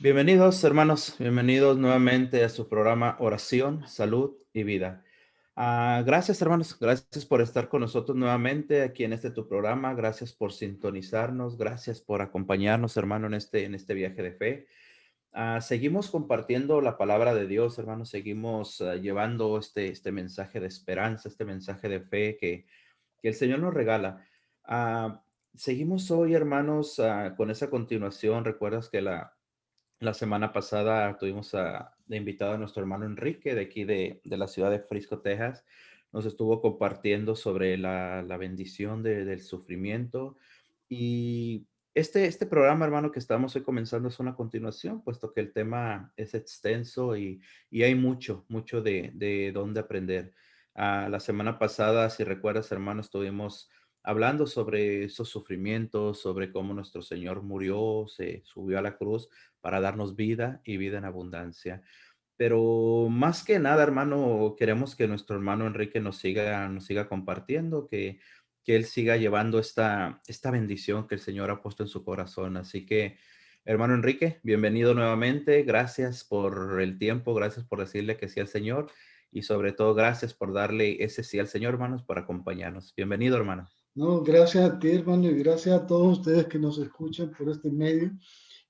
Bienvenidos, hermanos, bienvenidos nuevamente a su programa Oración, Salud y Vida. Gracias, hermanos, gracias por estar con nosotros nuevamente aquí en este tu programa. Gracias por sintonizarnos, gracias por acompañarnos, hermano, en este viaje de fe. Seguimos compartiendo la palabra de Dios, hermanos, seguimos llevando este mensaje de esperanza, este mensaje de fe que el Señor nos regala. Seguimos hoy, hermanos, con esa continuación. Recuerdas que la semana pasada tuvimos de invitado a nuestro hermano Enrique de aquí de la ciudad de Frisco, Texas. Nos estuvo compartiendo sobre la bendición del sufrimiento. Y este programa, hermano, que estamos hoy comenzando es una continuación, puesto que el tema es extenso y hay mucho de dónde aprender. La semana pasada, si recuerdas, hermano, estuvimos hablando sobre esos sufrimientos, sobre cómo nuestro Señor murió, se subió a la cruz para darnos vida y vida en abundancia. Pero más que nada, hermano, queremos que nuestro hermano Enrique nos siga compartiendo, que él siga llevando esta bendición que el Señor ha puesto en su corazón. Así que, hermano Enrique, bienvenido nuevamente. Gracias por el tiempo, gracias por decirle que sí al Señor y sobre todo gracias por darle ese sí al Señor, hermanos, por acompañarnos. Bienvenido, hermano. No, gracias a ti, hermano, y gracias a todos ustedes que nos escuchan por este medio.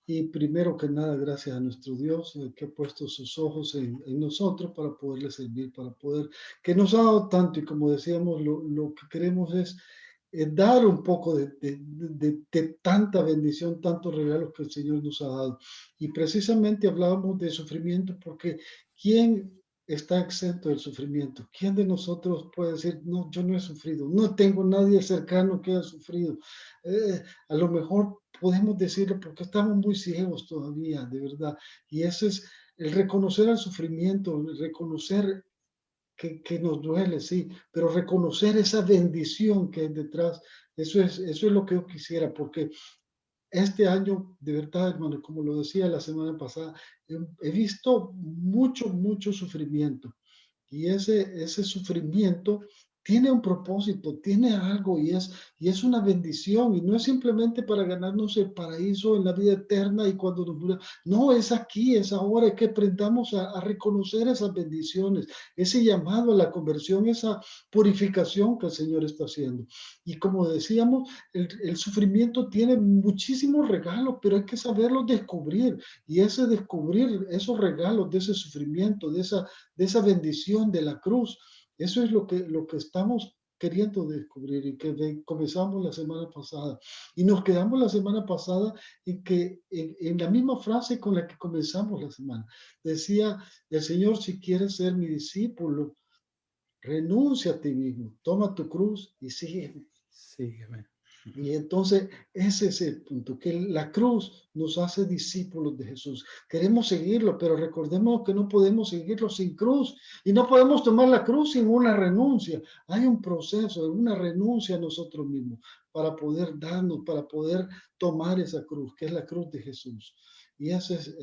Y primero que nada, gracias a nuestro Dios que ha puesto sus ojos en nosotros para poderle servir, para poder, que nos ha dado tanto y como decíamos, lo que queremos es dar un poco de tanta bendición, tantos regalos que el Señor nos ha dado. Y precisamente hablábamos de sufrimiento porque ¿quién está exento del sufrimiento? ¿Quién de nosotros puede decir, no, yo no he sufrido, no tengo nadie cercano que haya sufrido? A lo mejor podemos decirlo porque estamos muy ciegos todavía, de verdad. Y ese es el reconocer el sufrimiento, el reconocer que nos duele, sí, pero reconocer esa bendición que hay detrás, eso es lo que yo quisiera, porque este año, de verdad, hermano, como lo decía la semana pasada, he visto mucho sufrimiento. Y ese sufrimiento tiene un propósito, tiene algo y es una bendición y no es simplemente para ganarnos el paraíso en la vida eterna y cuando nos dura. No, es aquí, es ahora, es que aprendamos a reconocer esas bendiciones, ese llamado a la conversión, esa purificación que el Señor está haciendo. Y como decíamos, el sufrimiento tiene muchísimos regalos, pero hay que saberlos descubrir y ese descubrir esos regalos de ese sufrimiento, de esa bendición de la cruz. Eso es lo que estamos queriendo descubrir y que comenzamos la semana pasada. Y nos quedamos la semana pasada en la misma frase con la que comenzamos la semana. Decía el Señor, si quieres ser mi discípulo, renuncia a ti mismo, toma tu cruz y sígueme. Sígueme. Y entonces ese es el punto, que la cruz nos hace discípulos de Jesús. Queremos seguirlo, pero recordemos que no podemos seguirlo sin cruz y no podemos tomar la cruz sin una renuncia. Hay un proceso, una renuncia a nosotros mismos para poder darnos, para poder tomar esa cruz, que es la cruz de Jesús. Y eso es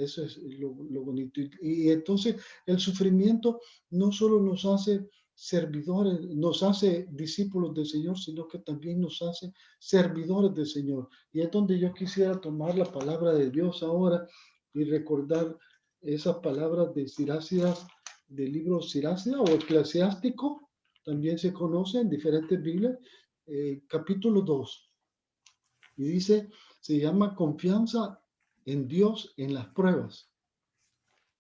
lo bonito. Y entonces el sufrimiento no solo nos hace servidores, nos hace discípulos del Señor, sino que también nos hace servidores del Señor. Y es donde yo quisiera tomar la palabra de Dios ahora y recordar esas palabras de Sirácidas, del libro Sirácida o Eclesiástico, también se conoce en diferentes Biblias, capítulo 2. Y dice, se llama confianza en Dios en las pruebas.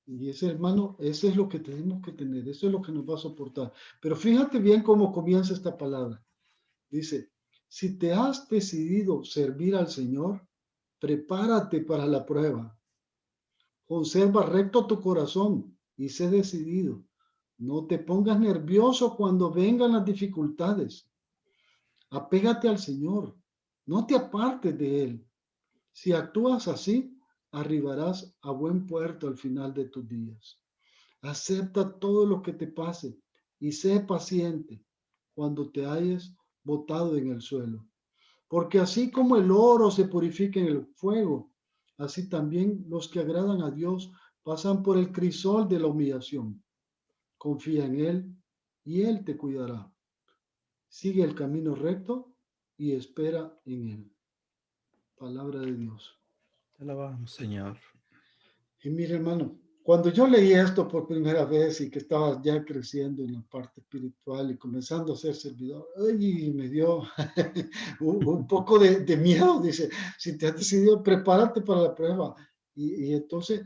Y ese hermano, ese es lo que tenemos que tener, eso es lo que nos va a soportar. Pero fíjate bien cómo comienza esta palabra. Dice, si te has decidido servir al Señor, prepárate para la prueba. Conserva recto tu corazón y sé decidido. No te pongas nervioso cuando vengan las dificultades. Apégate al Señor. No te apartes de Él. Si actúas así, arribarás a buen puerto al final de tus días. Acepta todo lo que te pase y sé paciente cuando te hayas botado en el suelo. Porque así como el oro se purifica en el fuego, así también los que agradan a Dios pasan por el crisol de la humillación. Confía en Él y Él te cuidará. Sigue el camino recto y espera en Él. Palabra de Dios. Te alabamos, Señor. Y mire, hermano, cuando yo leí esto por primera vez y que estaba ya creciendo en la parte espiritual y comenzando a ser servidor, ay, me dio un poco de miedo. Dice, si te has decidido, prepárate para la prueba. Y entonces,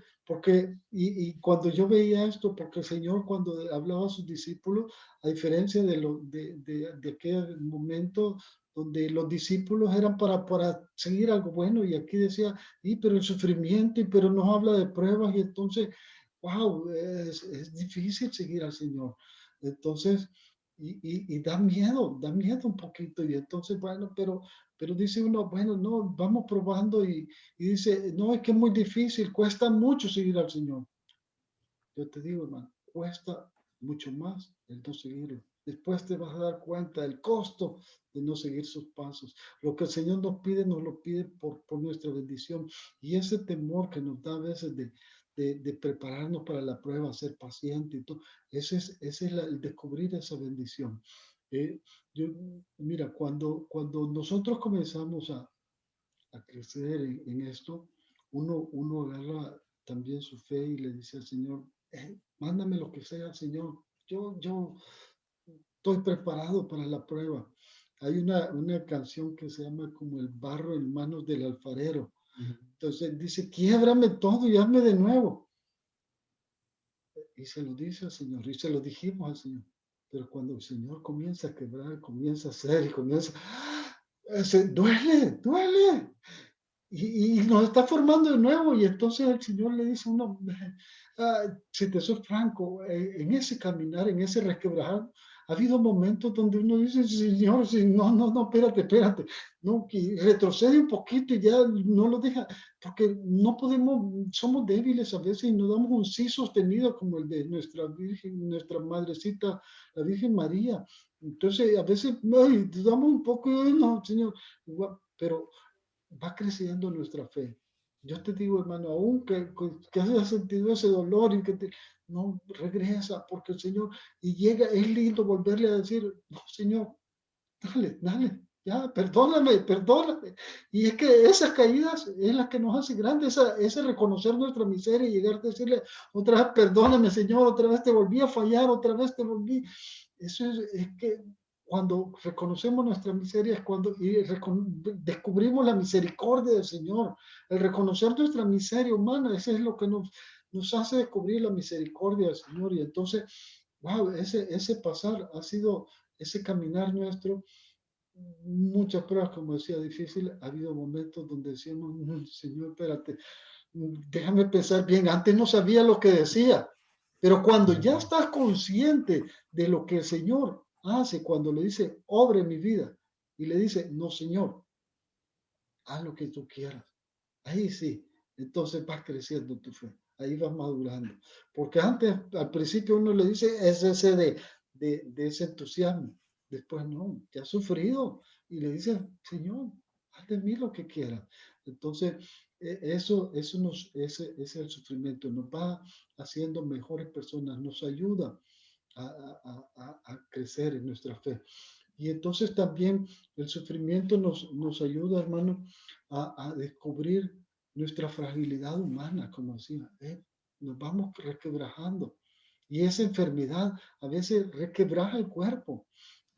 y cuando yo veía esto, porque el Señor cuando hablaba a sus discípulos, a diferencia de aquel momento donde los discípulos eran para seguir algo bueno, y aquí decía, y pero el sufrimiento, y pero nos habla de pruebas, y entonces, wow, es difícil seguir al Señor. Entonces, y da miedo un poquito, y entonces, bueno, pero dice uno, bueno, no, vamos probando, y dice, no, es que es muy difícil, cuesta mucho seguir al Señor. Yo te digo, hermano, cuesta mucho más el no seguirlo. Después te vas a dar cuenta del costo de no seguir sus pasos. Lo que el Señor nos lo pide por nuestra bendición. Y ese temor que nos da a veces de prepararnos para la prueba, ser paciente y todo, ese es el descubrir esa bendición. Eh, Mira, cuando nosotros comenzamos a crecer en esto, uno agarra también su fe y le dice al Señor, mándame lo que sea, Señor, yo estoy preparado para la prueba. Hay una canción que se llama como el barro en manos del alfarero. Ujú. Entonces dice, quiébrame todo y hazme de nuevo. Y se lo dice al Señor, y se lo dijimos al Señor. Pero cuando el Señor comienza a quebrar, comienza a hacer y comienza, duele, duele. Y nos está formando de nuevo, y entonces el Señor le dice a uno, si te soy franco, en ese caminar, en ese resquebrajar, ha habido momentos donde uno dice, Señor, sí, no, no, no, espérate, no, que retrocede un poquito y ya no lo deja, porque no podemos, somos débiles a veces y nos damos un sí sostenido como el de nuestra Virgen, nuestra Madrecita, la Virgen María. Entonces, a veces, ay, damos un poco, ay, no, Señor, pero va creciendo nuestra fe. Yo te digo, hermano, aún que hayas sentido ese dolor y no, regresa, porque el Señor, y llega, es lindo volverle a decir, no, Señor, dale, ya, perdóname. Y es que esas caídas es la que nos hace grandes, ese reconocer nuestra miseria y llegar a decirle otra vez, perdóname, Señor, otra vez te volví a fallar, otra vez te volví. Eso es que cuando reconocemos nuestra miseria es cuando descubrimos la misericordia del Señor. El reconocer nuestra miseria humana, eso es lo que nos hace descubrir la misericordia del Señor. Y entonces, wow, ese pasar ha sido ese caminar nuestro. Muchas pruebas, como decía, difícil. Ha habido momentos donde decíamos, Señor, espérate, déjame pensar bien. Antes no sabía lo que decía, pero cuando ya estás consciente de lo que el Señor hace, cuando le dice, obre mi vida, y le dice, no, Señor, haz lo que tú quieras. Ahí sí, entonces vas creciendo tu fe, ahí vas madurando. Porque antes, al principio uno le dice, es ese de ese entusiasmo. Después no, ya has sufrido y le dice, Señor, haz de mí lo que quieras. Entonces, ese es el sufrimiento, nos va haciendo mejores personas, nos ayuda a crecer en nuestra fe. Y entonces también el sufrimiento nos ayuda, hermano, a descubrir nuestra fragilidad humana, como decía, nos vamos requebrajando. Y esa enfermedad a veces requebraja el cuerpo.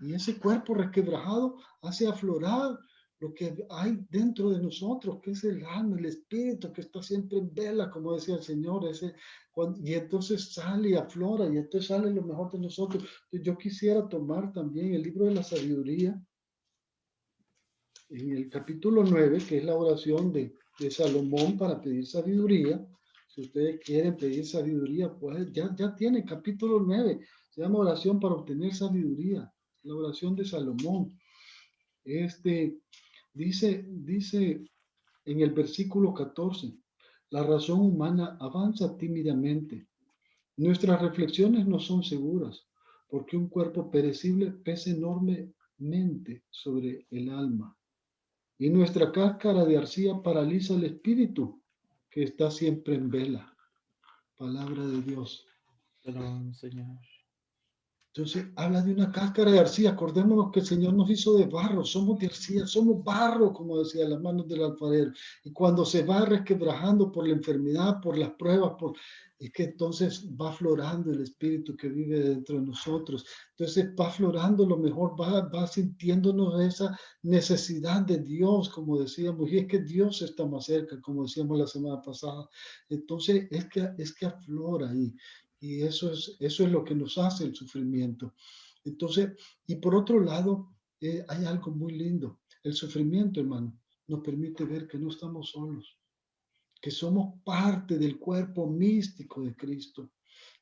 Y ese cuerpo requebrajado hace aflorar lo que hay dentro de nosotros, que es el alma, el espíritu que está siempre en vela, como decía el Señor, y entonces sale y aflora, y entonces sale lo mejor de nosotros. Yo quisiera tomar también el libro de la sabiduría, en el capítulo 9, que es la oración de Salomón para pedir sabiduría. Si ustedes quieren pedir sabiduría, pues ya tiene capítulo 9. Se llama oración para obtener sabiduría. La oración de Salomón. Dice en el versículo 14, la razón humana avanza tímidamente. Nuestras reflexiones no son seguras, porque un cuerpo perecible pesa enormemente sobre el alma. Y nuestra cáscara de arcilla paraliza el espíritu, que está siempre en vela. Palabra de Dios. Perdón, Señor. Entonces, habla de una cáscara de arcilla. Acordémonos que el Señor nos hizo de barro, somos de arcilla, somos barro, como decía, las manos del alfarero. Y cuando se va resquebrajando por la enfermedad, por las pruebas, es que entonces va aflorando el espíritu que vive dentro de nosotros. Entonces va aflorando lo mejor, va sintiéndonos esa necesidad de Dios, como decíamos, y es que Dios está más cerca, como decíamos la semana pasada. Entonces, es que aflora ahí. Y eso es lo que nos hace el sufrimiento. Entonces, y por otro lado, hay algo muy lindo. El sufrimiento, hermano, nos permite ver que no estamos solos, que somos parte del cuerpo místico de Cristo.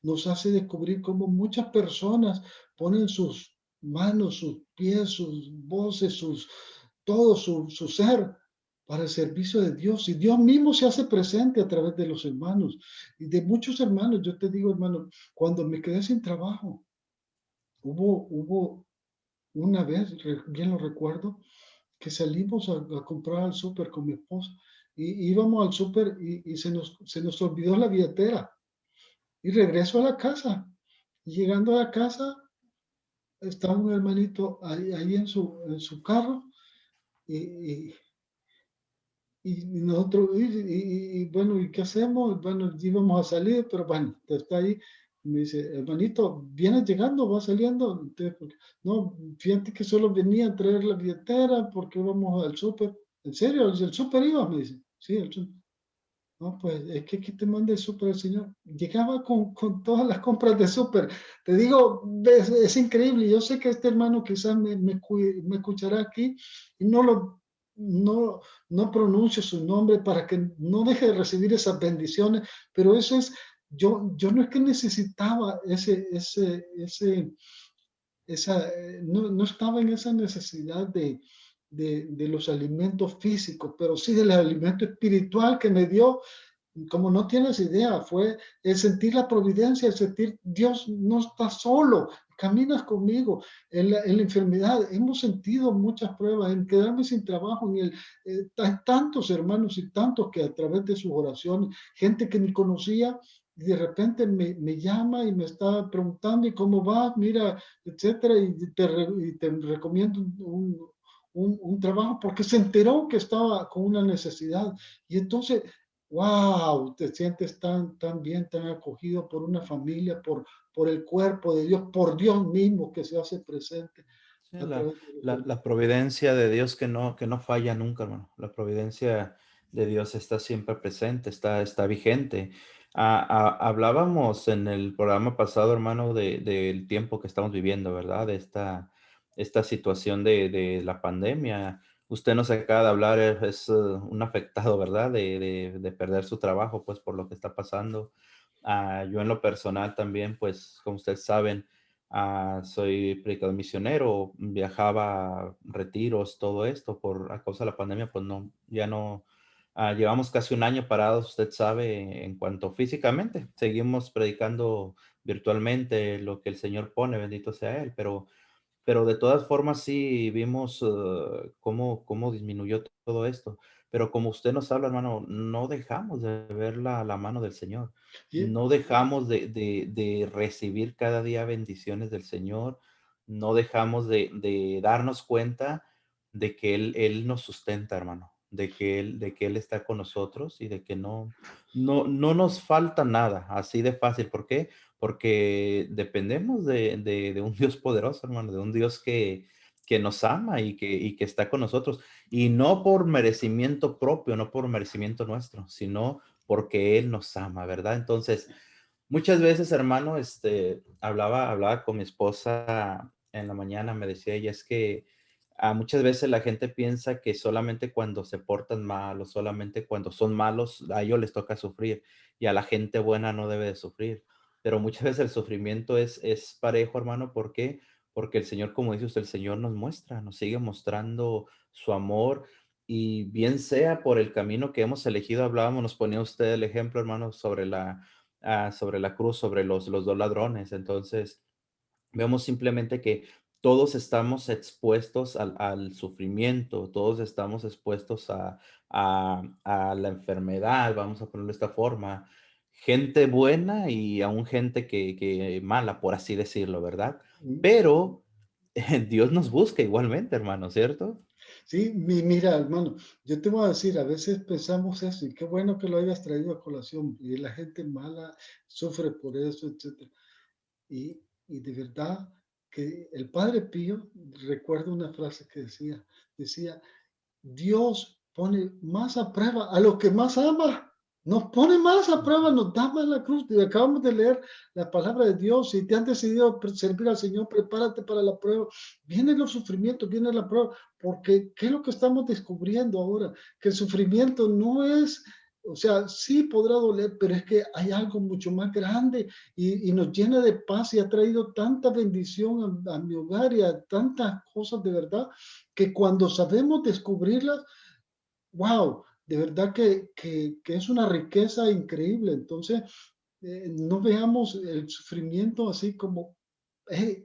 Nos hace descubrir cómo muchas personas ponen sus manos, sus pies, sus voces, todo su ser para el servicio de Dios. Y Dios mismo se hace presente a través de los hermanos y de muchos hermanos. Yo te digo, hermano, cuando me quedé sin trabajo, hubo una vez, bien lo recuerdo, que salimos a comprar al súper con mi esposa y íbamos al súper y se nos olvidó la billetera y regreso a la casa. Y llegando a la casa, estaba un hermanito ahí en su carro y, y nosotros, bueno, ¿y qué hacemos? Bueno, íbamos a salir, pero bueno, está ahí. Me dice, hermanito, ¿vienes llegando? ¿Vas saliendo? Entonces, no, fíjate que solo venía a traer la billetera porque vamos al súper. ¿En serio? ¿El súper iba? Me dice. Sí, el súper. No, pues es que aquí te manda el súper el señor. Llegaba con todas las compras de súper. Te digo, es increíble. Yo sé que este hermano quizás me escuchará aquí y no, no pronuncio su nombre para que no deje de recibir esas bendiciones, pero eso es, yo no es que necesitaba no estaba en esa necesidad de los alimentos físicos, pero sí del alimento espiritual que me dio como no tienes idea, fue el sentir la providencia, el sentir Dios no está solo, caminas conmigo en la enfermedad. Hemos sentido muchas pruebas, en quedarme sin trabajo, hay tantos hermanos y tantos que a través de sus oraciones, gente que ni conocía, y de repente me llama y me está preguntando, ¿y cómo vas? Mira, etcétera, y te recomiendo un trabajo porque se enteró que estaba con una necesidad. Y entonces wow, te sientes tan bien, tan acogido por una familia, por el cuerpo de Dios, por Dios mismo que se hace presente Sí, a la, través de los la, hermanos. la providencia de Dios que no falla nunca, hermano. La providencia de Dios está siempre presente, está vigente. Hablábamos en el programa pasado, hermano, del tiempo que estamos viviendo, ¿verdad? De esta situación de la pandemia. Usted nos acaba de hablar, es un afectado, ¿verdad? De perder su trabajo, pues, por lo que está pasando. Yo en lo personal también, pues, como ustedes saben, soy predicador misionero, viajaba a retiros, todo esto, a causa de la pandemia, pues no, ya no, llevamos casi un año parados, usted sabe, en cuanto físicamente, seguimos predicando virtualmente lo que el Señor pone, bendito sea Él, pero de todas formas sí vimos cómo disminuyó todo esto. Pero como usted nos habla, hermano, no dejamos de ver la mano del Señor. Y, No dejamos de recibir cada día bendiciones del Señor. No dejamos de darnos cuenta de que Él nos sustenta, hermano. De que Él está con nosotros y de que no nos falta nada, así de fácil. ¿Por qué? Porque dependemos de un Dios poderoso, hermano, de un Dios que nos ama y que está con nosotros. Y no por merecimiento propio, no por merecimiento nuestro, sino porque Él nos ama, ¿verdad? Entonces, muchas veces, hermano, hablaba con mi esposa en la mañana, me decía ella, es que muchas veces la gente piensa que solamente cuando se portan mal o solamente cuando son malos, a ellos les toca sufrir y a la gente buena no debe de sufrir. Pero muchas veces el sufrimiento es parejo, hermano. ¿Por qué? Porque el Señor, como dice usted, el Señor nos muestra, nos sigue mostrando su amor y bien sea por el camino que hemos elegido, hablábamos, nos ponía usted el ejemplo, hermano, sobre la cruz, sobre los dos ladrones. Entonces, vemos simplemente que todos estamos expuestos al sufrimiento, todos estamos expuestos a la enfermedad, vamos a ponerlo de esta forma. gente buena y aún gente que mala, por así decirlo, ¿verdad? Mm. Pero Dios nos busca igualmente, hermano, ¿cierto? Sí, mira, hermano, yo te voy a decir, a veces pensamos eso, y qué bueno que lo hayas traído a colación, y la gente mala sufre por eso, etcétera. Y de verdad que el Padre Pío, recuerdo una frase que decía, Dios pone más a prueba a lo que más ama. Nos pone más a prueba, nos da más la cruz. Y acabamos de leer la palabra de Dios. Si te han decidido servir al Señor, prepárate para la prueba. Vienen los sufrimientos, viene la prueba. Porque, ¿qué es lo que estamos descubriendo ahora? Que el sufrimiento no es, o sea, sí podrá doler, pero es que hay algo mucho más grande y nos llena de paz y ha traído tanta bendición a mi hogar y a tantas cosas de verdad que cuando sabemos descubrirlas, wow, de verdad que es una riqueza increíble. Entonces, no veamos el sufrimiento así como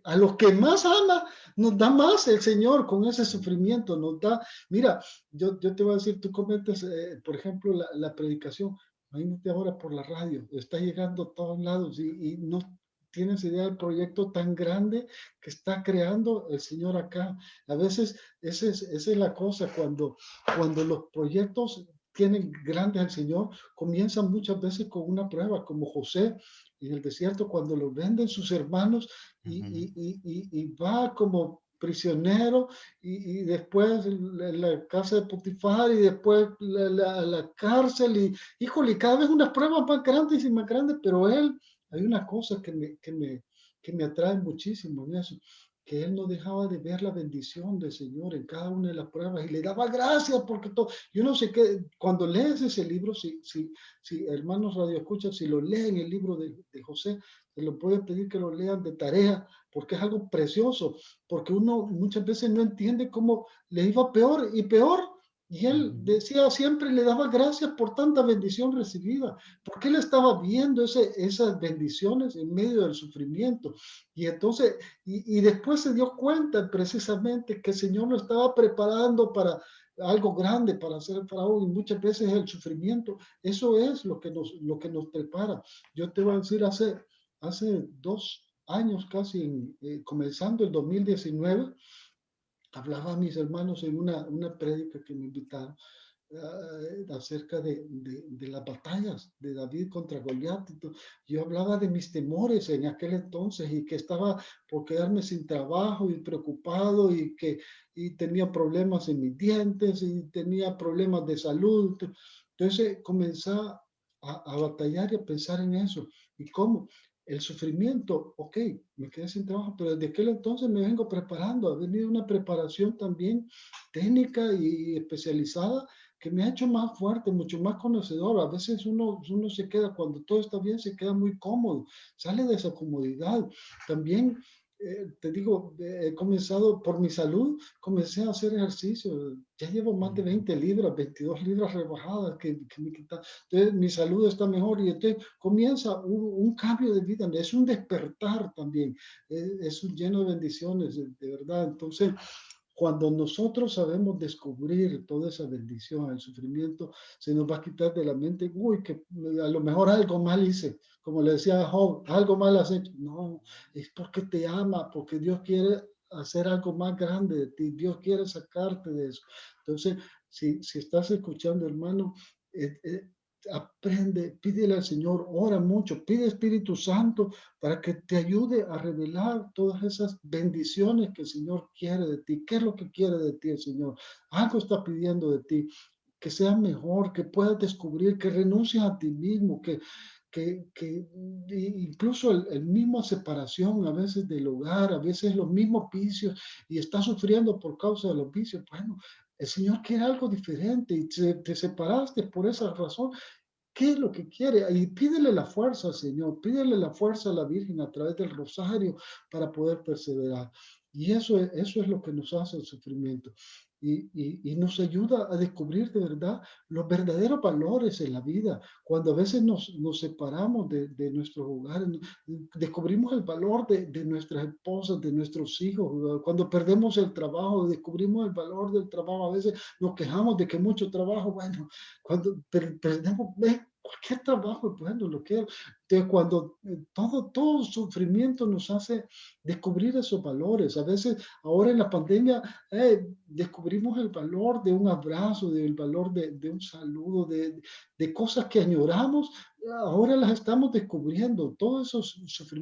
a los que más ama, nos da más el Señor con ese sufrimiento, nos da, mira, yo te voy a decir, tú cometes, por ejemplo, la predicación, imagínate ahora por la radio, está llegando a todos lados y no tienes idea del proyecto tan grande que está creando el Señor acá. A veces esa es la cosa, cuando los proyectos tienen grande al Señor, comienzan muchas veces con una prueba, como José en el desierto, cuando lo venden sus hermanos Ujú, y va como prisionero y después la casa de Potifar y después la cárcel y híjole, cada vez unas pruebas más grandes y más grandes, pero él, hay una cosa que me atrae muchísimo en eso, que él no dejaba de ver la bendición del Señor en cada una de las pruebas y le daba gracias porque todo, yo no sé qué, cuando lees ese libro, si hermanos radio escuchan, si lo leen el libro de José, se lo puede pedir que lo lean de tarea, porque es algo precioso, porque uno muchas veces no entiende cómo le iba peor y peor, y él ujú, decía siempre, le daba gracias por tanta bendición recibida, porque él estaba viendo esas bendiciones en medio del sufrimiento, y entonces, y después se dio cuenta precisamente que el Señor lo estaba preparando para algo grande, para hacer el faraón, y muchas veces el sufrimiento, eso es lo que nos prepara. Yo te voy a decir, hace 2 años casi, comenzando el 2019, hablaba a mis hermanos en una prédica que me invitaron acerca de las batallas de David contra Goliat. Yo hablaba de mis temores en aquel entonces y que estaba por quedarme sin trabajo y preocupado y tenía problemas en mis dientes y tenía problemas de salud. Entonces comencé a batallar y a pensar en eso. ¿Y cómo? El sufrimiento, ok, me quedé sin trabajo, pero desde aquel entonces me vengo preparando. Ha venido una preparación también técnica y especializada que me ha hecho más fuerte, mucho más conocedor. A veces uno se queda, cuando todo está bien, se queda muy cómodo, sale de esa comodidad. También, te digo, he comenzado por mi salud, comencé a hacer ejercicio. Ya llevo más de ujú. 20 libras, 22 libras rebajadas que me quitaron. Entonces, mi salud está mejor y entonces comienza un cambio de vida, es un despertar también, es un lleno de bendiciones, de verdad. Entonces, cuando nosotros sabemos descubrir toda esa bendición, el sufrimiento, se nos va a quitar de la mente, uy, que a lo mejor algo mal hice, como le decía a Job, algo mal has hecho. No, es porque te ama, porque Dios quiere hacer algo más grande de ti, Dios quiere sacarte de eso. Entonces, si estás escuchando, hermano, eh, eh, aprende, pídele al Señor, ora mucho, pide Espíritu Santo para que te ayude a revelar todas esas bendiciones que el Señor quiere de ti. ¿Qué es lo que quiere de ti el Señor? Algo está pidiendo de ti, que sea mejor, que puedas descubrir, que renuncies a ti mismo, que incluso el mismo separación a veces del hogar, a veces los mismos vicios y estás sufriendo por causa de los vicios. Bueno, el Señor quiere algo diferente y te separaste por esa razón. ¿Qué es lo que quiere? Y pídele la fuerza al Señor, pídele la fuerza a la Virgen a través del rosario para poder perseverar. Y eso es lo que nos hace el sufrimiento. Y nos ayuda a descubrir de verdad los verdaderos valores en la vida. Cuando a veces nos separamos de nuestros hogares, descubrimos el valor de nuestras esposas, de nuestros hijos. Cuando perdemos el trabajo, descubrimos el valor del trabajo. A veces nos quejamos de que mucho trabajo, bueno, cuando perdemos, cualquier trabajo es bueno, lo quiero. Entonces, cuando todo sufrimiento nos hace descubrir esos valores. A veces, ahora en la pandemia, descubrimos el valor de un abrazo, del valor de un saludo, de cosas que añoramos, ahora las estamos descubriendo. Todo eso,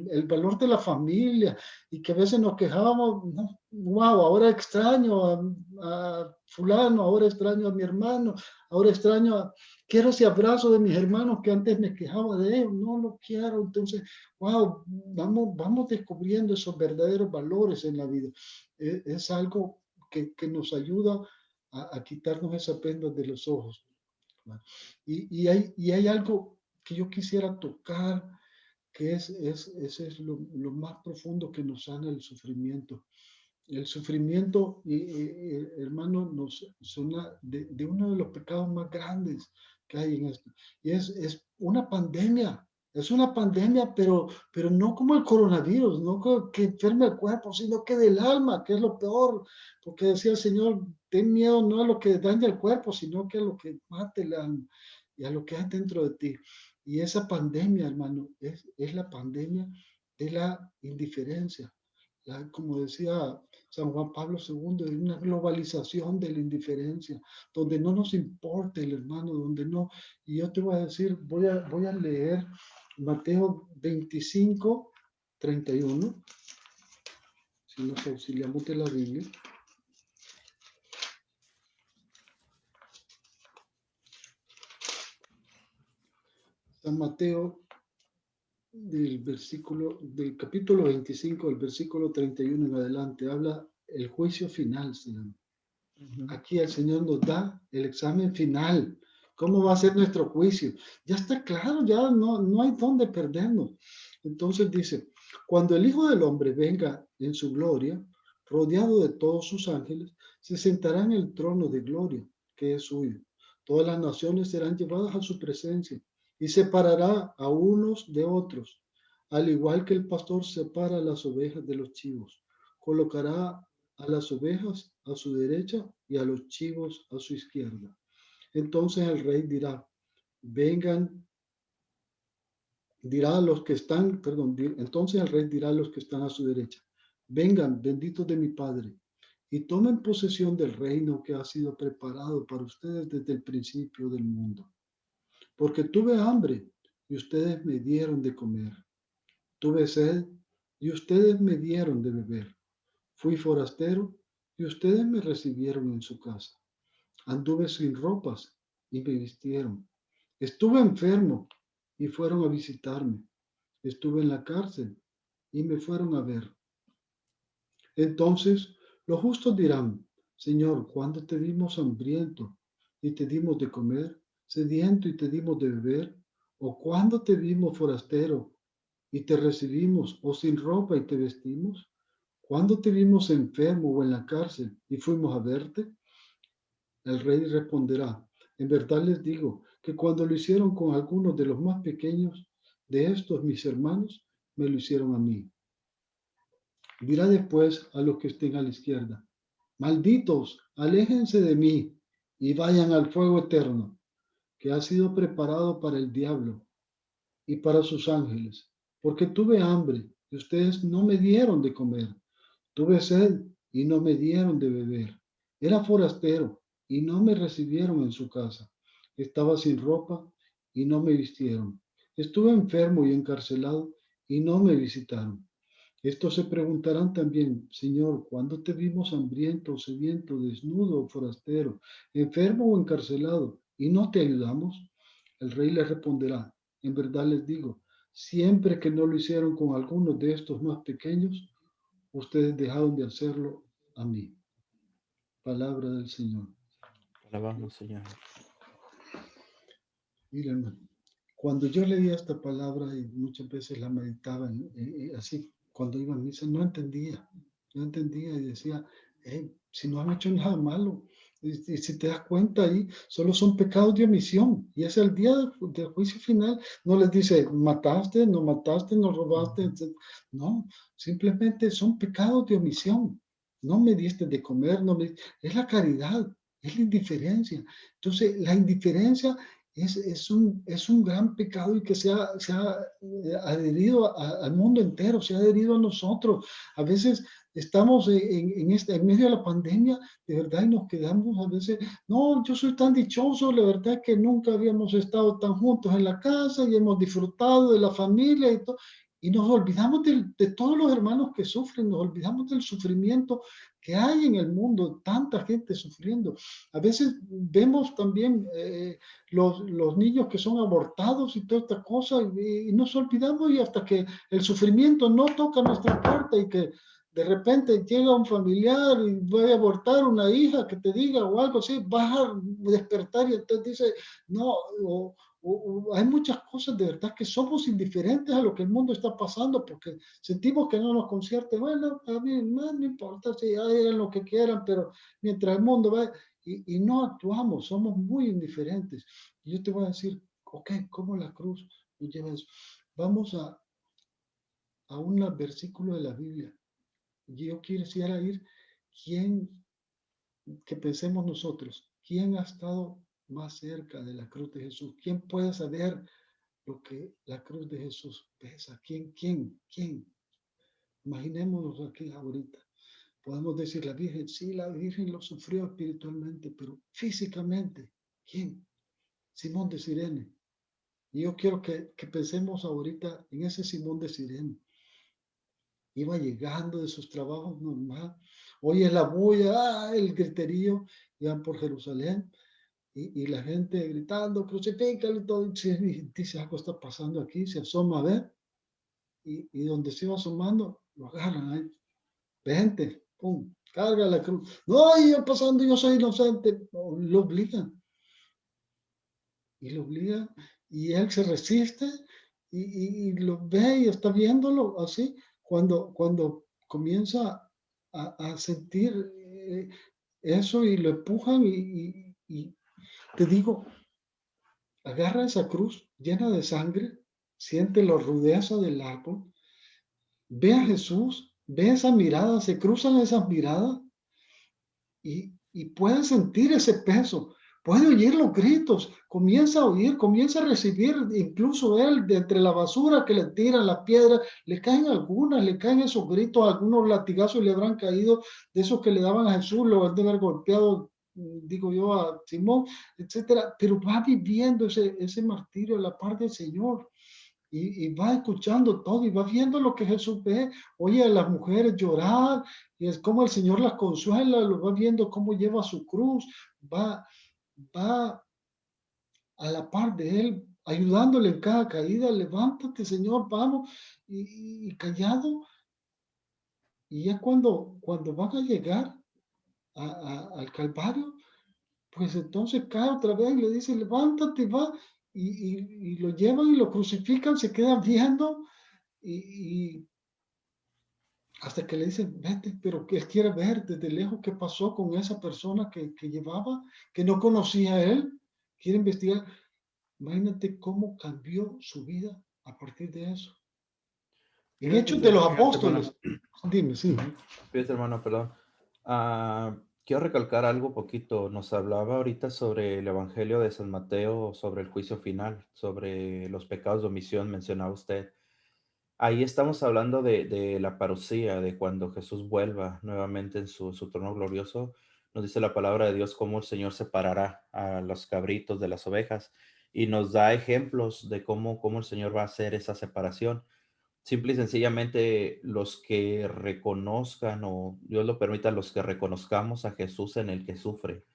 el valor de la familia, y que a veces nos quejábamos, no, wow, ahora extraño a fulano, ahora extraño a mi hermano, ahora extraño quiero ese abrazo de mis hermanos que antes me quejaba de ellos, no lo quiero. Entonces, wow, vamos descubriendo esos verdaderos valores en la vida. Es algo que nos ayuda a quitarnos esa penda de los ojos. ¿Verdad? Y hay algo que yo quisiera tocar, que ese es lo más profundo que nos sana el sufrimiento. El sufrimiento, hermano, nos suena de uno de los pecados más grandes que hay en esto. Y es una pandemia. Es una pandemia, pero no como el coronavirus, no que enferma el cuerpo, sino que del alma, que es lo peor. Porque decía el Señor, ten miedo no a lo que daña el cuerpo, sino que a lo que mate el alma y a lo que hay dentro de ti. Y esa pandemia, hermano, es la pandemia de la indiferencia. Como decía San Juan Pablo II, es una globalización de la indiferencia, donde no nos importa el hermano, donde no. Y yo te voy a decir, voy a leer Mateo 25, 31, si nos auxiliamos de la Biblia. San Mateo, del capítulo 25, del versículo 31 en adelante, habla el juicio final, Señor. Aquí el Señor nos da el examen final. ¿Cómo va a ser nuestro juicio? Ya está claro, ya no hay dónde perdernos. Entonces dice, cuando el Hijo del Hombre venga en su gloria, rodeado de todos sus ángeles, se sentará en el trono de gloria, que es suyo. Todas las naciones serán llevadas a su presencia y separará a unos de otros, al igual que el pastor separa las ovejas de los chivos. Colocará a las ovejas a su derecha y a los chivos a su izquierda. Entonces el rey dirá, vengan, dirá a los que están, perdón, entonces el rey dirá a los que están a su derecha, vengan, benditos de mi Padre, y tomen posesión del reino que ha sido preparado para ustedes desde el principio del mundo. Porque tuve hambre y ustedes me dieron de comer. Tuve sed y ustedes me dieron de beber. Fui forastero y ustedes me recibieron en su casa. Anduve sin ropas y me vistieron. Estuve enfermo y fueron a visitarme. Estuve en la cárcel y me fueron a ver. Entonces los justos dirán, Señor, ¿cuándo te dimos hambriento y te dimos de comer, sediento y te dimos de beber? ¿O cuándo te vimos forastero y te recibimos, o sin ropa y te vestimos? ¿Cuándo te vimos enfermo o en la cárcel y fuimos a verte? El rey responderá, en verdad les digo que cuando lo hicieron con algunos de los más pequeños de estos mis hermanos, me lo hicieron a mí. Dirá después a los que estén a la izquierda, malditos, aléjense de mí y vayan al fuego eterno, que ha sido preparado para el diablo y para sus ángeles, porque tuve hambre y ustedes no me dieron de comer, tuve sed y no me dieron de beber, era forastero y no me recibieron en su casa, estaba sin ropa y no me vistieron, estuve enfermo y encarcelado y no me visitaron. Estos se preguntarán también, Señor, ¿cuándo te vimos hambriento, sediento, desnudo o forastero, enfermo o encarcelado, y no te ayudamos? El rey les responderá, en verdad les digo, siempre que no lo hicieron con algunos de estos más pequeños, ustedes dejaron de hacerlo a mí. Palabra del Señor. Alabamos, Señor. Mira, hermano, cuando yo leía esta palabra y muchas veces la meditaba así, cuando iba a misa, no entendía y decía, si no han hecho nada malo, y si te das cuenta ahí, solo son pecados de omisión, y es el día del juicio final, no les dice, mataste, no robaste, etc. No, simplemente son pecados de omisión, no me diste de comer, es la caridad, es la indiferencia. Entonces, la indiferencia es un gran pecado y que se ha adherido al mundo entero, se ha adherido a nosotros. A veces estamos en medio de la pandemia, de verdad, y nos quedamos a veces, no, yo soy tan dichoso, la verdad es que nunca habíamos estado tan juntos en la casa y hemos disfrutado de la familia y todo. Y nos olvidamos de todos los hermanos que sufren, nos olvidamos del sufrimiento que hay en el mundo, tanta gente sufriendo. A veces vemos también los niños que son abortados y toda esta cosa, y nos olvidamos y hasta que el sufrimiento no toca nuestra puerta y que de repente llega un familiar y va a abortar una hija que te diga o algo así, vas a despertar y entonces dice, no, hay muchas cosas de verdad que somos indiferentes a lo que el mundo está pasando porque sentimos que no nos concierte. Bueno, a mí no importa si hagan lo que quieran, pero mientras el mundo va y no actuamos, somos muy indiferentes. Y yo te voy a decir, ok, ¿cómo la cruz nos lleva a eso? Vamos a un versículo de la Biblia. Yo quisiera ir, ¿quién, que pensemos nosotros, quién ha estado más cerca de la cruz de Jesús? ¿Quién puede saber lo que la cruz de Jesús pesa? ¿Quién? Imaginémonos aquí ahorita. Podemos decir la Virgen, sí, la Virgen lo sufrió espiritualmente, pero físicamente, ¿quién? Simón de Sirene. Y yo quiero que pensemos ahorita en ese Simón de Sirene. Iba llegando de sus trabajos normal, oye la bulla, el griterío, iban por Jerusalén y la gente gritando, crucifícalo y todo, y dice, algo está pasando aquí, se asoma a ver, y donde se iba asomando, lo agarran ahí, vente, pum, carga la cruz, no, yo pasando, yo soy inocente, no, lo obligan, y él se resiste, y lo ve y está viéndolo así, cuando comienza a sentir eso y lo empujan y te digo, agarra esa cruz llena de sangre, siente la rudeza del árbol, ve a Jesús, ve esa mirada, se cruzan esas miradas y puede sentir ese peso, puede oír los gritos, comienza a oír, comienza a recibir, incluso él, de entre la basura que le tiran, las piedras, le caen algunas, le caen esos gritos, algunos latigazos le habrán caído de esos que le daban a Jesús, lo han de haber golpeado, digo yo, a Simón, etcétera, pero va viviendo ese martirio a la par del Señor. Y va escuchando todo y va viendo lo que Jesús ve, oye a las mujeres llorar, y es como el Señor las consuela, lo va viendo cómo lleva su cruz, va a la par de él, ayudándole en cada caída, levántate Señor, vamos, y callado, y ya cuando van a llegar al Calvario, pues entonces cae otra vez y le dice, levántate, va, y lo llevan y lo crucifican, se quedan viendo, y hasta que le dicen, vete, pero que él quiere ver desde lejos qué pasó con esa persona que llevaba, que no conocía a él, quiere investigar. Imagínate cómo cambió su vida a partir de eso. En Hechos de los Fíjate, hermano, Apóstoles, dime, sí. fíjate, hermano, perdón. Quiero recalcar algo poquito. Nos hablaba ahorita sobre el Evangelio de San Mateo, sobre el juicio final, sobre los pecados de omisión, mencionaba usted. Ahí estamos hablando de la parucía, de cuando Jesús vuelva nuevamente en su trono glorioso. Nos dice la palabra de Dios cómo el Señor separará a los cabritos de las ovejas y nos da ejemplos de cómo el Señor va a hacer esa separación. Simple y sencillamente los que reconozcan o Dios lo permita, los que reconozcamos a Jesús en el que sufre,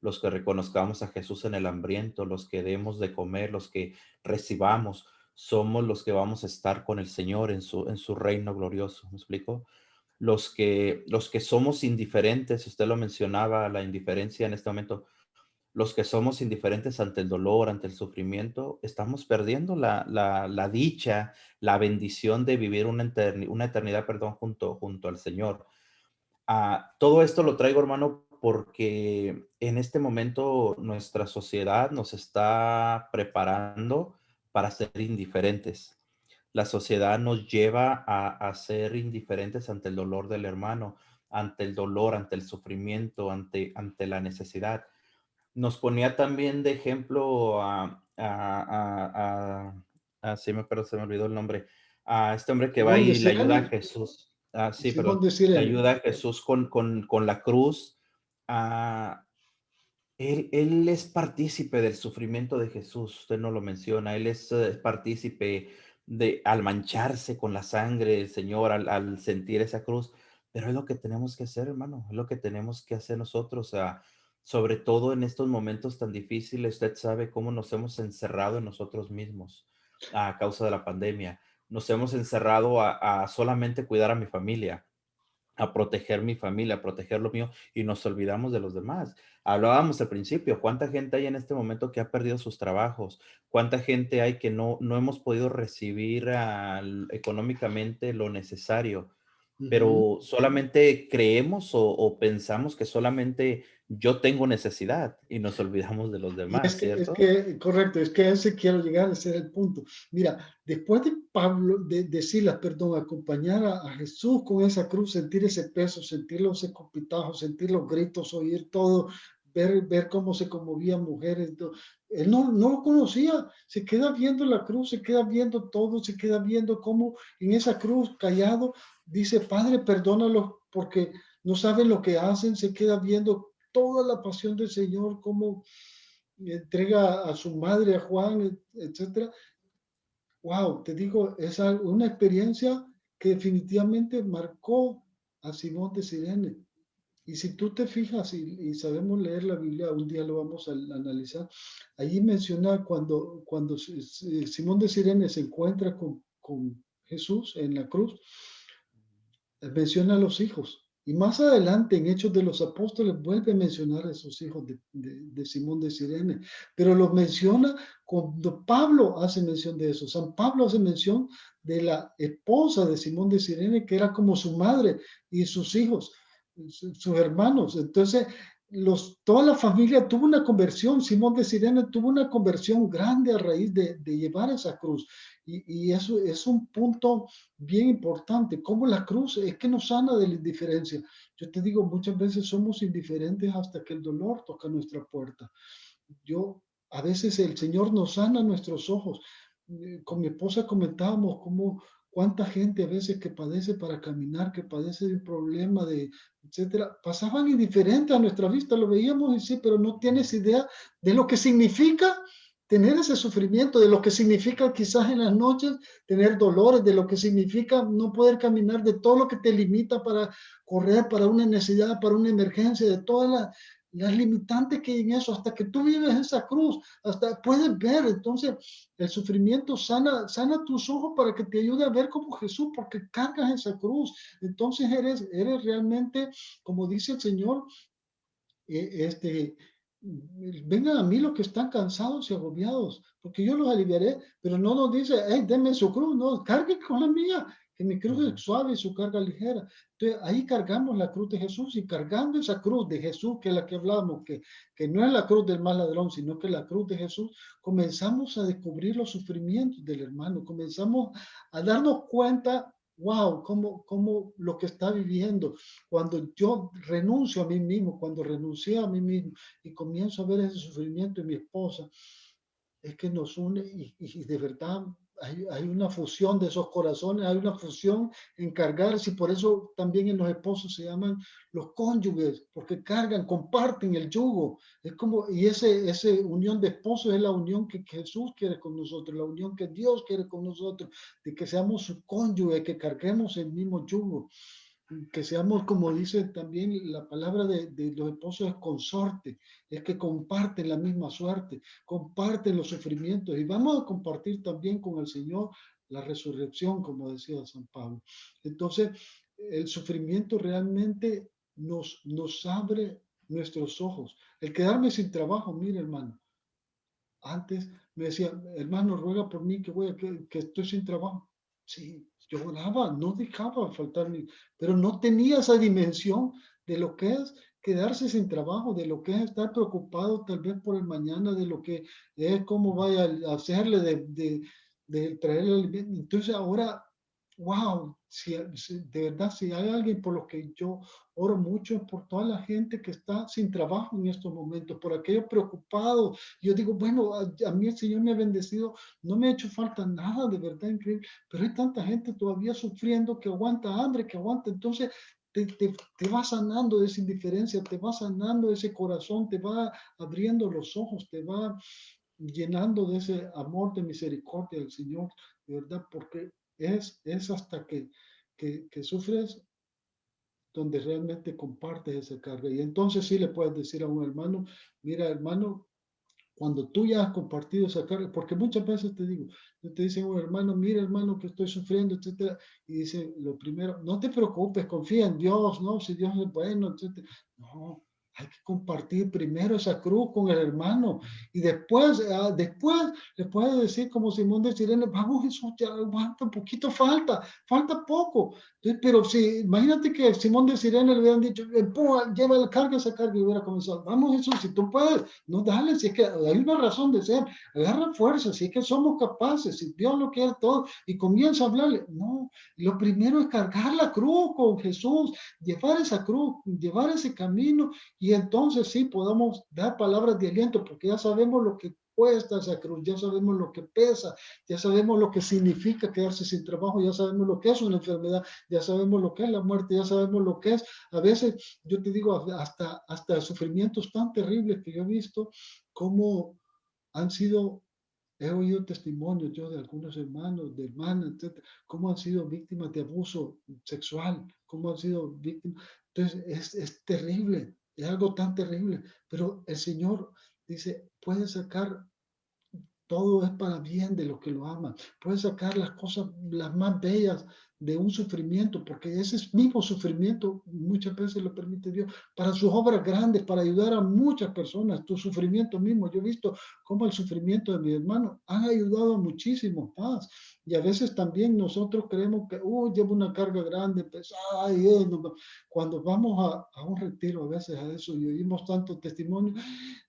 los que reconozcamos a Jesús en el hambriento, los que demos de comer, los que recibamos, somos los que vamos a estar con el Señor en su reino glorioso. ¿Me explico? Los que somos indiferentes, usted lo mencionaba, la indiferencia en este momento, los que somos indiferentes ante el dolor, ante el sufrimiento, estamos perdiendo la dicha, la bendición de vivir una eternidad, perdón, junto al Señor. Todo esto lo traigo, hermano, porque en este momento nuestra sociedad nos está preparando para ser indiferentes. La sociedad nos lleva a ser indiferentes ante el dolor del hermano, ante el dolor, ante el sufrimiento, ante la necesidad. Nos ponía también de ejemplo sí, pero se me olvidó el nombre. A este hombre que va Simón de y le ayuda a Sirene, Jesús. Sí, Simón perdón. de Le Sirene. ayuda a Jesús con la cruz. Ah, él es partícipe del sufrimiento de Jesús, usted no lo menciona, él es partícipe al mancharse con la sangre del Señor, al sentir esa cruz, pero es lo que tenemos que hacer, hermano, es lo que tenemos que hacer nosotros, sobre todo en estos momentos tan difíciles, usted sabe cómo nos hemos encerrado en nosotros mismos a causa de la pandemia, nos hemos encerrado a solamente cuidar a mi familia, a proteger mi familia, a proteger lo mío y nos olvidamos de los demás. Hablábamos al principio, ¿cuánta gente hay en este momento que ha perdido sus trabajos? ¿Cuánta gente hay que no hemos podido recibir económicamente lo necesario? Ujú. Pero solamente creemos o pensamos que solamente yo tengo necesidad y nos olvidamos de los Y demás, es ¿cierto? que, correcto, es que a ese quiero llegar, ese era el punto. Mira, después de Pablo, de Silas, perdón, acompañar a Jesús con esa cruz, sentir ese peso, sentir los escopitajos, sentir los gritos, oír todo, ver cómo se conmovían mujeres, todo. Él no lo conocía, se queda viendo la cruz, se queda viendo todo, se queda viendo cómo en esa cruz, callado, dice, Padre, perdónalos porque no saben lo que hacen, se queda viendo toda la pasión del Señor, cómo entrega a su madre, a Juan, etcétera. Wow, te digo, es una experiencia que definitivamente marcó a Simón de Sirene. Y si tú te fijas y sabemos leer la Biblia, un día lo vamos a analizar, allí menciona cuando Simón de Sirene se encuentra con Jesús en la cruz, menciona a los hijos. Y más adelante, en Hechos de los Apóstoles, vuelve a mencionar a esos hijos de Simón de Sirene, pero los menciona cuando Pablo hace mención de eso. San Pablo hace mención de la esposa de Simón de Sirene, que era como su madre y sus hijos, sus hermanos. Entonces, toda la familia tuvo una conversión. Simón de Sirene tuvo una conversión grande a raíz de llevar esa cruz. Y eso es un punto bien importante, como la cruz es que nos sana de la indiferencia. Yo te digo, muchas veces somos indiferentes hasta que el dolor toca nuestra puerta. A veces el Señor nos sana nuestros ojos. Con mi esposa comentábamos cuánta gente a veces que padece para caminar, que padece de un problema etcétera, pasaban indiferentes a nuestra vista, lo veíamos y sí, pero no tienes idea de lo que significa tener ese sufrimiento, de lo que significa quizás en las noches tener dolores, de lo que significa no poder caminar, de todo lo que te limita para correr, para una necesidad, para una emergencia, de todas las limitantes que hay en eso, hasta que tú vives esa cruz, hasta puedes ver. Entonces, el sufrimiento sana tus ojos para que te ayude a ver como Jesús, porque cargas esa cruz. Entonces, eres realmente, como dice el Señor, vengan a mí los que están cansados y agobiados, porque yo los aliviaré, pero no nos dice, hey, denme su cruz, no, carguen con la mía, que mi cruz es Ujú. suave y su carga ligera. Entonces ahí cargamos la cruz de Jesús y cargando esa cruz de Jesús, que es la que hablamos, que no es la cruz del mal ladrón, sino que la cruz de Jesús, comenzamos a descubrir los sufrimientos del hermano, comenzamos a darnos cuenta. Wow, cómo lo que está viviendo, cuando yo renuncio a mí mismo, cuando renuncié a mí mismo y comienzo a ver ese sufrimiento en mi esposa, es que nos une y de verdad hay una fusión de esos corazones, hay una fusión en cargarse y por eso también en los esposos se llaman los cónyuges, porque cargan, comparten el yugo. Es como, y ese unión de esposos es la unión que Jesús quiere con nosotros, la unión que Dios quiere con nosotros, de que seamos su cónyuge, que carguemos el mismo yugo, que seamos, como dice también la palabra de los esposos, es consorte, es que comparten la misma suerte, comparten los sufrimientos y vamos a compartir también con el Señor la resurrección, como decía San Pablo. Entonces, el sufrimiento realmente nos abre nuestros ojos. El quedarme sin trabajo, mire hermano, antes me decía, hermano, ruega por mí que estoy sin trabajo. Sí, yo oraba, no dejaba faltar pero no tenía esa dimensión de lo que es quedarse sin trabajo, de lo que es estar preocupado tal vez por el mañana, de lo que es cómo vaya a hacerle de traer el alimento. Entonces ahora, wow, de verdad, si hay alguien por lo que yo oro mucho, es por toda la gente que está sin trabajo en estos momentos, por aquellos preocupados. Yo digo, bueno, a mí el Señor me ha bendecido, no me ha hecho falta nada, de verdad, increíble, pero hay tanta gente todavía sufriendo que aguanta hambre, que aguanta. Entonces, te va sanando esa indiferencia, te va sanando ese corazón, te va abriendo los ojos, te va llenando de ese amor de misericordia del Señor, de verdad, porque es hasta que sufres donde realmente compartes esa carga. Y entonces sí le puedes decir a un hermano, mira hermano, cuando tú ya has compartido esa carga, porque muchas veces te digo, te dicen, oh, hermano, mira hermano que estoy sufriendo, etcétera, y dice, lo primero, no te preocupes, confía en Dios, no, si Dios es bueno, etcétera. No, hay que compartir primero esa cruz con el hermano y después le puedes decir como Simón de Sirene, vamos Jesús, ya aguanta un poquito, falta poco. Entonces, pero si, imagínate que Simón de Sirene le hubieran dicho, empuja, lleva la carga, esa carga y hubiera comenzado, vamos Jesús, si tú puedes, no, dale, si es que hay una razón de ser, agarra fuerza, si es que somos capaces, si Dios lo quiere todo, y comienza a hablarle. No, lo primero es cargar la cruz con Jesús, llevar esa cruz, llevar ese camino, y entonces sí podamos dar palabras de aliento, porque ya sabemos lo que cuesta esa cruz, ya sabemos lo que pesa, ya sabemos lo que significa quedarse sin trabajo, ya sabemos lo que es una enfermedad, ya sabemos lo que es la muerte, ya sabemos lo que es, a veces, yo te digo, hasta sufrimientos tan terribles que yo he visto, como han sido, he oído testimonios yo de algunos hermanos, de hermanas, etcétera, cómo han sido víctimas de abuso sexual, cómo han sido víctimas. Entonces, es terrible, es algo tan terrible, pero el Señor dice, puede sacar todo es para bien de los que lo aman. Puedes sacar las cosas las más bellas de un sufrimiento, porque ese mismo sufrimiento muchas veces lo permite Dios para sus obras grandes, para ayudar a muchas personas. Tu sufrimiento mismo, yo he visto cómo el sufrimiento de mi hermano han ayudado a muchísimos más. Y a veces también nosotros creemos que, llevo una carga grande, pesada, y no. Cuando vamos a un retiro a veces a eso y oímos tantos testimonios,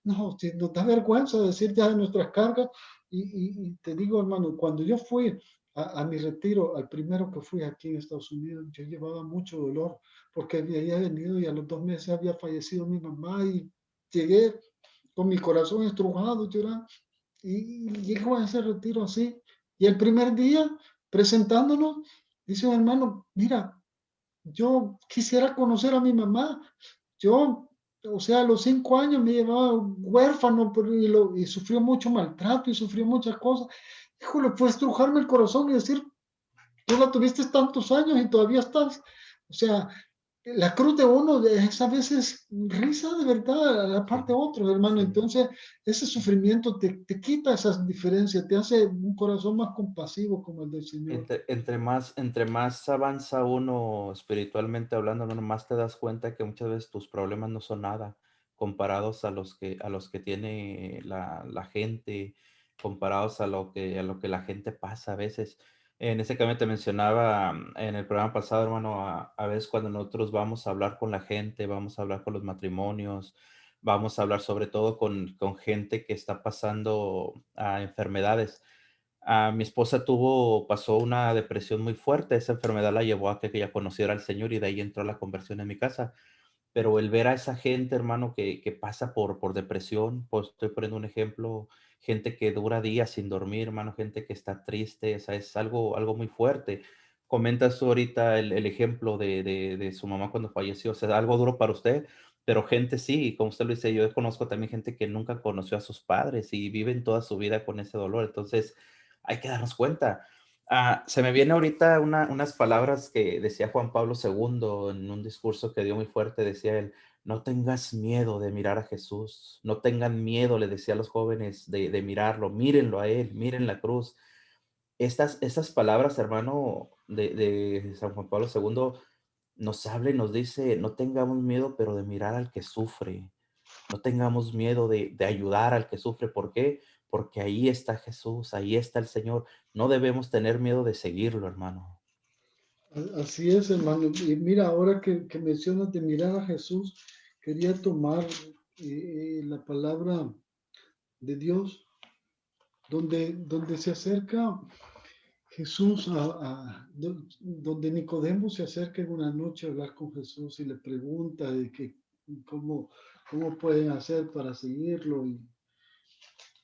no, si nos da vergüenza decir ya de nuestras cargas, y te digo, hermano, cuando yo fui a mi retiro, al primero que fui aquí en Estados Unidos, yo llevaba mucho dolor porque había venido y a los 2 meses había fallecido mi mamá y llegué con mi corazón estrujado, llorando, y llego a ese retiro así. Y el primer día, presentándonos, dice un hermano, mira, yo quisiera conocer a mi mamá. Yo, o sea, a los 5 años me llevaba huérfano y sufrió mucho maltrato y sufrió muchas cosas. Híjole, fue estrujarme el corazón y decir, tú la tuviste tantos años y todavía estás. O sea, la cruz de uno es a veces risa de verdad, la parte Sí, de otro, hermano. sí. Entonces, ese sufrimiento te quita esas diferencias, te hace un corazón más compasivo como el del Señor. Entre más avanza uno espiritualmente hablando, hermano, más te das cuenta que muchas veces tus problemas no son nada comparados a los que tiene la gente, comparados a lo que la gente pasa a veces. En ese cambio te mencionaba en el programa pasado, hermano, a veces cuando nosotros vamos a hablar con la gente, vamos a hablar con los matrimonios, vamos a hablar sobre todo con gente que está pasando a enfermedades. Mi esposa pasó una depresión muy fuerte. Esa enfermedad la llevó a que ella conociera al Señor y de ahí entró la conversión en mi casa. Pero el ver a esa gente, hermano, que pasa por depresión, pues estoy poniendo un ejemplo, gente que dura días sin dormir, hermano, gente que está triste, o sea, es algo muy fuerte. Comentas tú ahorita el ejemplo de su mamá cuando falleció, o sea, algo duro para usted, pero gente sí, como usted lo dice, yo conozco también gente que nunca conoció a sus padres y viven toda su vida con ese dolor, entonces hay que darnos cuenta. Se me viene ahorita unas palabras que decía Juan Pablo II en un discurso que dio muy fuerte. Decía él, no tengas miedo de mirar a Jesús, no tengan miedo, le decía a los jóvenes, de mirarlo, mírenlo a él, miren la cruz. Estas palabras, hermano, de San Juan Pablo II nos habla y nos dice, no tengamos miedo, pero de mirar al que sufre, no tengamos miedo de ayudar al que sufre. ¿Por qué? Porque ahí está Jesús, ahí está el Señor. No debemos tener miedo de seguirlo, hermano. Así es, hermano. Y mira, ahora que mencionas de mirar a Jesús, quería tomar la palabra de Dios, donde se acerca Jesús, donde Nicodemo se acerca en una noche a hablar con Jesús y le pregunta de que cómo pueden hacer para seguirlo.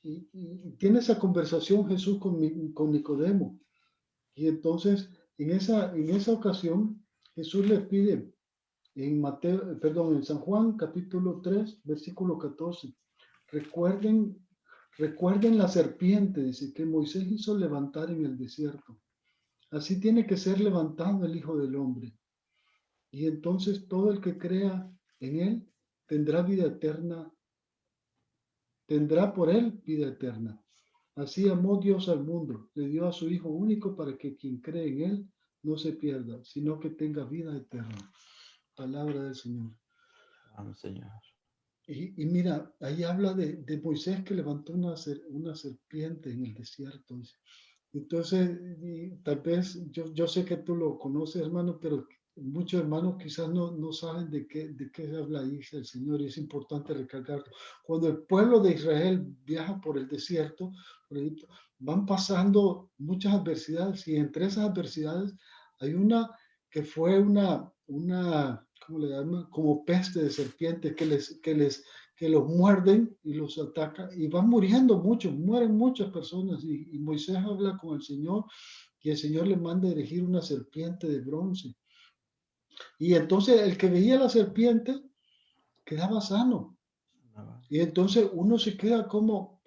Y tiene esa conversación Jesús con Nicodemo. Y entonces, en esa ocasión, Jesús le pide en San Juan capítulo 3 versículo 14, recuerden, recuerden la serpiente, dice, que Moisés hizo levantar en el desierto. Así tiene que ser levantado el Hijo del Hombre. Y entonces todo el que crea en él tendrá vida eterna, tendrá por él vida eterna. Así amó Dios al mundo, le dio a su Hijo único para que quien cree en él no se pierda, sino que tenga vida eterna. Palabra del Señor. Vamos, Señor. Y mira, ahí habla de Moisés que levantó una serpiente en el desierto. Entonces, tal vez yo sé que tú lo conoces, hermano, pero muchos hermanos quizás no saben de qué habla ahí el Señor, y es importante recalcarlo. Cuando el pueblo de Israel viaja por el desierto, por Egipto, van pasando muchas adversidades, y entre esas adversidades hay una que fue una ¿cómo le llaman? Como peste de serpientes que los muerden y los atacan, y van muriendo muchos, mueren muchas personas, y Moisés habla con el Señor, y el Señor le manda a erigir una serpiente de bronce, y entonces el que veía la serpiente quedaba sano, y entonces uno se queda como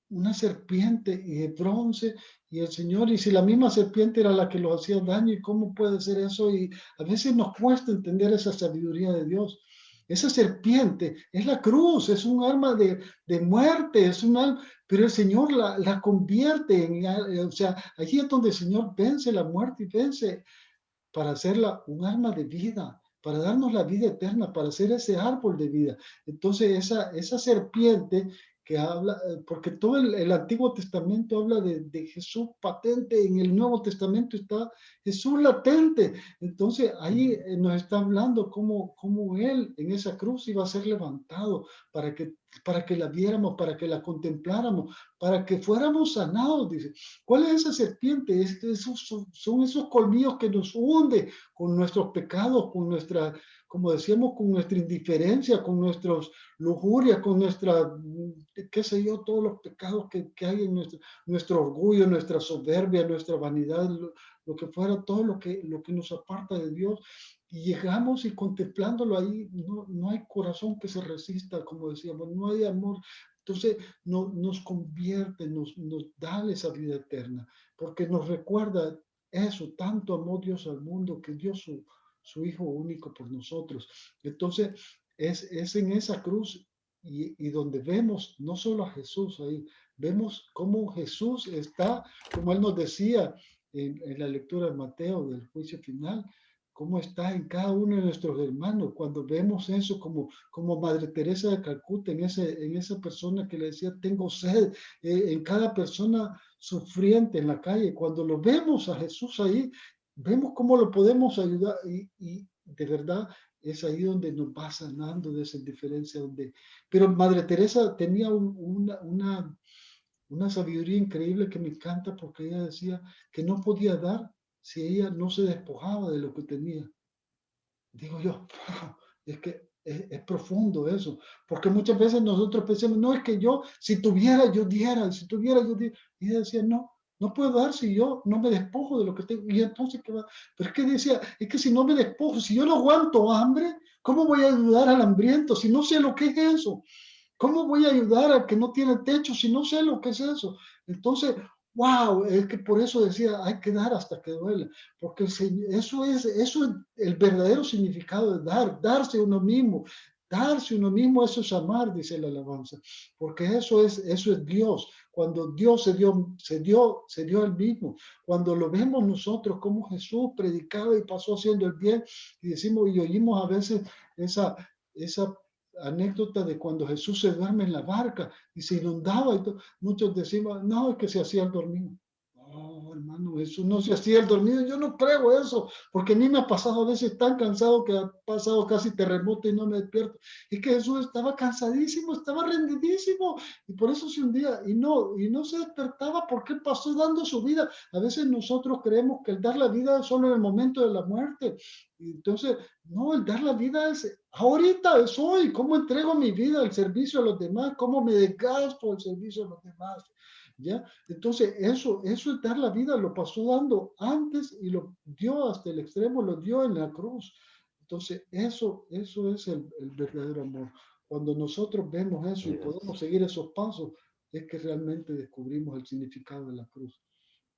una serpiente y de bronce, y el Señor, y si la misma serpiente era la que los hacía daño, ¿y cómo puede ser eso? Y a veces nos cuesta entender esa sabiduría de Dios. Esa serpiente es la cruz, es un arma de muerte, es un arma, pero el Señor la convierte o sea, allí es donde el Señor vence la muerte y vence para hacerla un arma de vida, para darnos la vida eterna, para hacer ese árbol de vida. Entonces, esa serpiente que habla, porque todo el Antiguo Testamento habla de Jesús patente, en el Nuevo Testamento está Jesús latente. Entonces, ahí nos está hablando cómo Él en esa cruz iba a ser levantado para que la viéramos, para que la contempláramos, para que fuéramos sanados, dice. ¿Cuál es esa serpiente? Son esos colmillos que nos hunden con nuestros pecados, como decíamos, con nuestra indiferencia, con nuestras lujurias, con nuestra, qué sé yo, todos los pecados que hay en nuestro orgullo, nuestra soberbia, nuestra vanidad, lo que fuera, todo lo que nos aparta de Dios. Y llegamos y contemplándolo ahí, no hay corazón que se resista, como decíamos, no hay amor. Entonces nos convierte, nos da esa vida eterna, porque nos recuerda eso, tanto amó Dios al mundo que dio su Hijo único por nosotros. Entonces es en esa cruz y donde vemos no solo a Jesús ahí, vemos cómo Jesús está, como Él nos decía en la lectura de Mateo del juicio final, cómo está en cada uno de nuestros hermanos. Cuando vemos eso como Madre Teresa de Calcuta, en esa persona que le decía, tengo sed, en cada persona sufriente en la calle, cuando lo vemos a Jesús ahí, vemos cómo lo podemos ayudar, y de verdad es ahí donde nos va sanando de esa indiferencia. Pero Madre Teresa tenía una sabiduría increíble que me encanta, porque ella decía que no podía dar si ella no se despojaba de lo que tenía. Digo yo, es que es profundo eso, porque muchas veces nosotros pensamos, no, es que yo, si tuviera, yo diera, si tuviera, yo diera. Y ella decía, no puedo dar si yo no me despojo de lo que tengo. Y entonces, ¿qué va? Pero es que decía, es que si no me despojo, si yo no aguanto hambre, ¿cómo voy a ayudar al hambriento si no sé lo que es eso? ¿Cómo voy a ayudar al que no tiene techo si no sé lo que es eso? Entonces, wow, es que por eso decía, hay que dar hasta que duele, porque eso es el verdadero significado de darse uno mismo. Darse uno mismo, eso es amar, dice la alabanza, porque eso es Dios. Cuando Dios se dio al mismo, cuando lo vemos nosotros como Jesús predicaba y pasó haciendo el bien, y decimos y oímos a veces esa anécdota de cuando Jesús se duerme en la barca y se inundaba, y muchos decimos, no, es que se hacía el dormido. hermano, eso no se hacía el dormido. Yo no creo eso, porque a mí me ha pasado a veces tan cansado que ha pasado casi terremoto y no me despierto. Es que Jesús estaba cansadísimo, estaba rendidísimo, y por eso se hundía y no se despertaba porque pasó dando su vida. A veces nosotros creemos que el dar la vida es solo en el momento de la muerte. Y entonces, no, el dar la vida es ahorita, es hoy. ¿Cómo entrego mi vida al servicio a los demás? ¿Cómo me desgasto al servicio a los demás? ¿Ya? Entonces, eso es dar la vida, lo pasó dando antes y lo dio hasta el extremo, lo dio en la cruz. Entonces, eso es el verdadero amor. Cuando nosotros vemos eso y Dios. podemos seguir esos pasos, es que realmente descubrimos el significado de la cruz.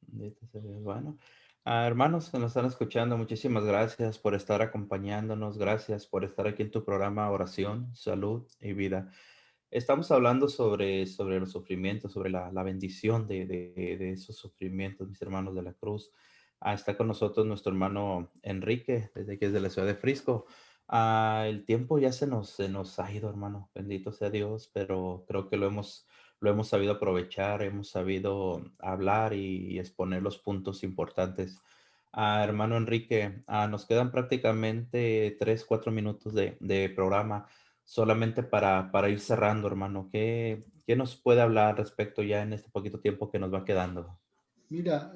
Bendito sea Dios. Bueno, hermanos que nos están escuchando, muchísimas gracias por estar acompañándonos. Gracias por estar aquí en tu programa Oración, Salud y Vida. Estamos hablando sobre los sufrimientos, sobre la bendición de esos sufrimientos, mis hermanos de la cruz. Está con nosotros nuestro hermano Enrique, desde que es de la ciudad de Frisco. El tiempo ya se nos ha ido, hermano. Bendito sea Dios, pero creo que lo hemos sabido aprovechar, hemos sabido hablar y exponer los puntos importantes. Hermano Enrique, nos quedan prácticamente 3, 4 minutos de programa solamente para ir cerrando, hermano. ¿Qué nos puede hablar respecto ya en este poquito tiempo que nos va quedando? Mira,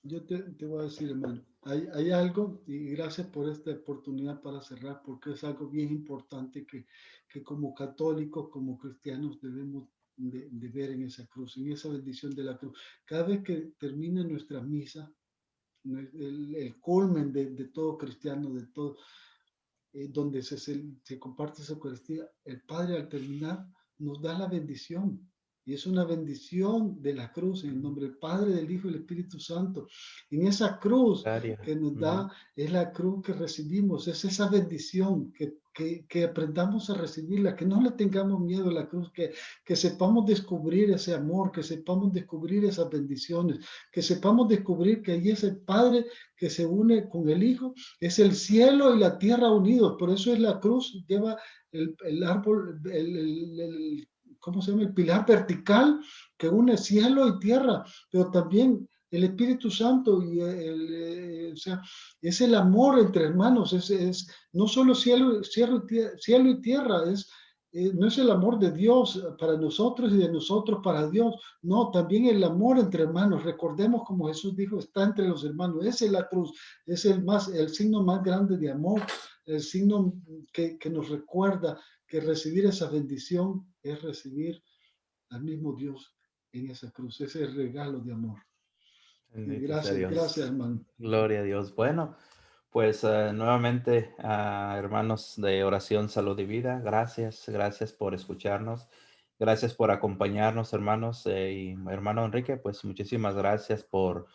yo te voy a decir, hermano, hay algo, y gracias por esta oportunidad para cerrar, porque es algo bien importante que como católicos, como cristianos, debemos de ver en esa cruz, en esa bendición de la cruz. Cada vez que termina nuestra misa, el culmen de todo cristiano, de todo, donde se comparte esa Eucaristía, el Padre al terminar nos da la bendición. Y es una bendición de la cruz en el nombre del Padre, del Hijo y del Espíritu Santo. En esa cruz Área. que nos Ujú. da, es la cruz que recibimos, es esa bendición que aprendamos a recibirla, que no le tengamos miedo a la cruz, que sepamos descubrir ese amor, que sepamos descubrir esas bendiciones, que sepamos descubrir que ahí es el Padre que se une con el Hijo, es el cielo y la tierra unidos. Por eso es la cruz, lleva el árbol, ¿cómo se llama? El pilar vertical que une cielo y tierra, pero también el Espíritu Santo y o sea, es el amor entre hermanos, no solo cielo y tierra, no es el amor de Dios para nosotros y de nosotros para Dios, no, también el amor entre hermanos. Recordemos como Jesús dijo, está entre los hermanos, esa es la cruz, es el signo más grande de amor, el signo que nos recuerda que recibir esa bendición es recibir al mismo Dios en esa cruz, ese es el regalo de amor. Y Bendito sea gracias, gracias, Dios. hermano. Gloria a Dios. Bueno, pues nuevamente, hermanos de oración, salud y vida, gracias por escucharnos. Gracias por acompañarnos, hermanos. Y hermano Enrique, pues muchísimas gracias por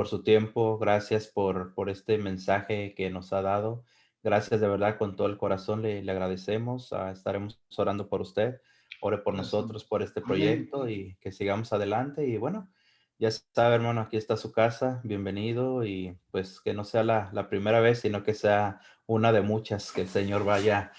su tiempo. Gracias por este mensaje que nos ha dado. Gracias de verdad con todo el corazón. Le agradecemos. Estaremos orando por usted. Ore por Gracias. nosotros, por este Amén. proyecto y que sigamos adelante. Y bueno. Ya sabe, hermano, aquí está su casa, bienvenido y pues que no sea la primera vez, sino que sea una de muchas que el Señor vaya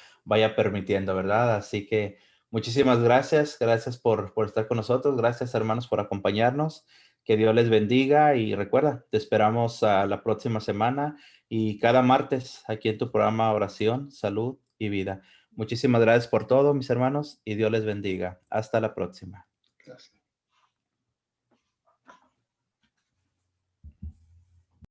permitiendo, ¿verdad? Así que muchísimas gracias por estar con nosotros, gracias hermanos por acompañarnos, que Dios les bendiga y recuerda, te esperamos a la próxima semana y cada martes aquí en tu programa Oración, Salud y Vida. Muchísimas gracias por todo, mis hermanos, y Dios les bendiga. Hasta la próxima.